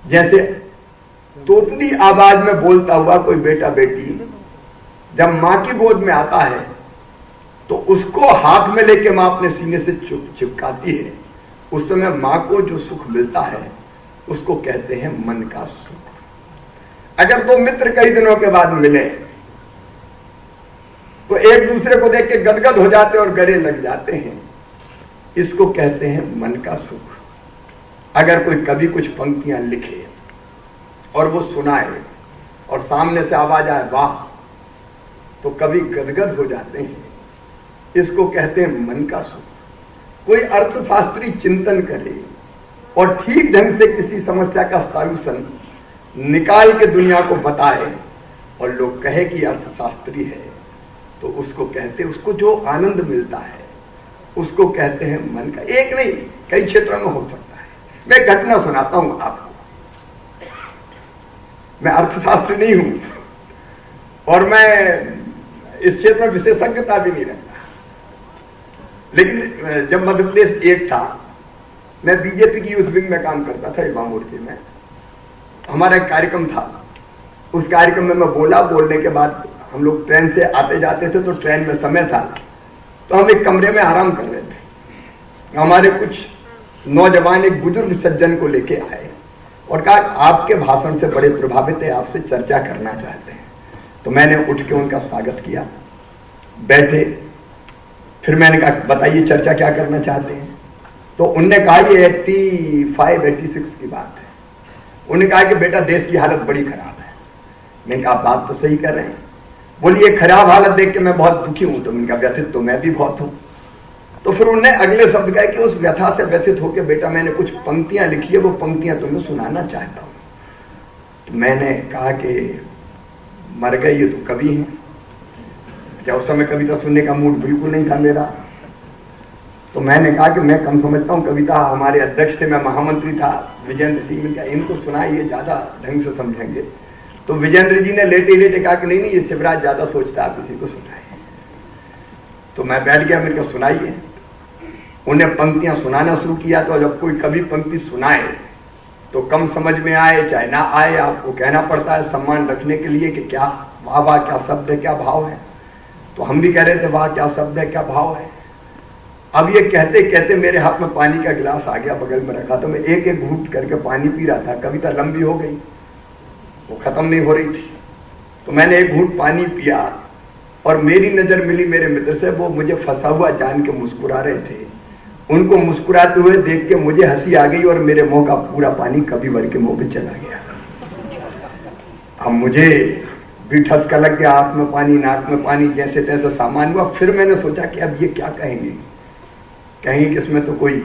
जैसे तोतली आवाज में बोलता हुआ कोई बेटा बेटी जब मां की गोद में आता है तो उसको हाथ में लेके मां अपने सीने से चिपकाती है। उस समय मां को जो सुख मिलता है उसको कहते हैं मन का सुख। अगर दो मित्र कई दिनों के बाद मिले तो एक दूसरे को देख के गदगद हो जाते और गले लग जाते हैं, इसको कहते हैं मन का सुख। अगर कोई कभी कुछ पंक्तियां लिखे और वो सुनाए और सामने से आवाज आए वाह, तो कभी गदगद हो जाते हैं, इसको कहते हैं मन का सुख। कोई अर्थशास्त्री चिंतन करे और ठीक ढंग से किसी समस्या का सॉल्यूशन निकाल के दुनिया को बताए और लोग कहे कि अर्थशास्त्री है, तो उसको कहते, उसको जो आनंद मिलता है उसको कहते हैं मन का। एक नहीं, कई क्षेत्रों में हो सकता है। मैं घटना सुनाता हूं आपको। मैं अर्थशास्त्री नहीं हूं और मैं इस क्षेत्र में विशेषज्ञता भी नहीं रखता, लेकिन जब मध्य प्रदेश एक था, मैं बीजेपी की यूथ विंग में काम करता था, युवा मोर्चे में। हमारा एक कार्यक्रम था, उस कार्यक्रम में मैं बोलने के बाद हम लोग ट्रेन से आते जाते थे, तो ट्रेन में समय था, तो हम एक कमरे में आराम कर रहे थे। हमारे कुछ नौजवान एक बुजुर्ग सज्जन को लेके आए और कहा आपके भाषण से बड़े प्रभावित है, आपसे चर्चा करना चाहते हैं। तो मैंने उठ के उनका स्वागत किया, बैठे। फिर मैंने कहा बताइए चर्चा क्या करना चाहते हैं। तो उनने कहा ये 85-86 की बात है। उन्होंने कहा कि बेटा देश की हालत बड़ी खराब है। मैंने कहा बात तो सही कर रहे हैं। बोलिए खराब हालत देख के मैं बहुत दुखी हूं। तो मैंने कहा व्यथित तो मैं भी बहुत हूं। तो फिर उन्होंने अगले शब्द कहा कि उस व्यथा से व्यथित होकर बेटा मैंने कुछ पंक्तियां लिखी है, वो पंक्तियां तुम्हें सुनाना चाहता हूं। तो मैंने कहा कि मर गए ये तो कवि हैं। क्या उस समय कविता सुनने का मूड बिल्कुल नहीं था मेरा। तो मैंने कहा कि मैं कम समझता हूं कविता। हमारे अध्यक्ष थे, मैं महामंत्री था, विजेंद्र सिंह ने कहा इनको सुनाइए, ज्यादा ढंग से समझेंगे। तो विजेंद्र जी ने लेटे लेटे कहा कि नहीं नहीं, ये शिवराज ज्यादा सोचता है, आप किसी को सुनाइए। तो मैं बैठ गया, मेरे को सुनाइए। उन्हें पंक्तियां सुनाना शुरू किया। तो जब कोई कवि पंक्ति सुनाए तो कम समझ में आए चाहे ना आए, आपको कहना पड़ता है सम्मान रखने के लिए कि क्या वाह वाह क्या शब्द है, क्या भाव है। तो हम भी कह रहे थे वाह क्या शब्द है, क्या भाव है। अब ये कहते कहते मेरे हाथ में पानी का गिलास आ गया, बगल में रखा, तो मैं एक एक घूंट करके पानी पी रहा था। कविता लंबी हो गई, वो खत्म नहीं हो रही थी। तो मैंने एक घूंट पानी पिया और मेरी नजर मिली मेरे मित्र से। वो मुझे फंसा हुआ जान के मुस्कुरा रहे थे। उनको मुस्कुराते हुए देख के मुझे हंसी आ गई और मेरे मुंह का पूरा पानी कविवर के मुंह पे चला गया। अब मुझे भी ठसका लग गया, आंख में पानी, नाक में पानी, जैसे तैसे सामान हुआ। फिर मैंने सोचा कि अब ये क्या कहेंगे, कहेंगे कि इसमें तो कोई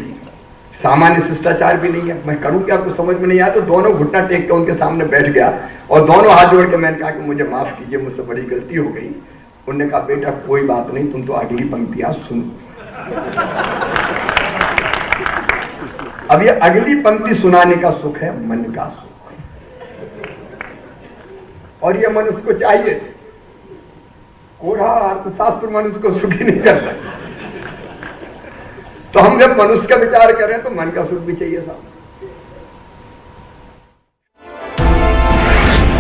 सामान्य शिष्टाचार भी नहीं है, मैं करूं क्या, कुछ समझ में नहीं आया। तो दोनों घुटना टेक के उनके सामने बैठ गया और दोनों हाथ जोड़ के मैंने कहा कि मुझे माफ कीजिए, मुझसे बड़ी गलती हो गई। उन्होंने कहा बेटा कोई बात नहीं, तुम तो अगली पंक्तियां सुनो। अब ये अगली पंक्ति सुनाने का सुख है मन का सुख, और ये मनुष्य को चाहिए। कोरा अर्थशास्त्र मनुष्य को सुखी नहीं कर सकता। तो हम जब मनुष्य का विचार करें तो मन का सुख भी चाहिए साहब।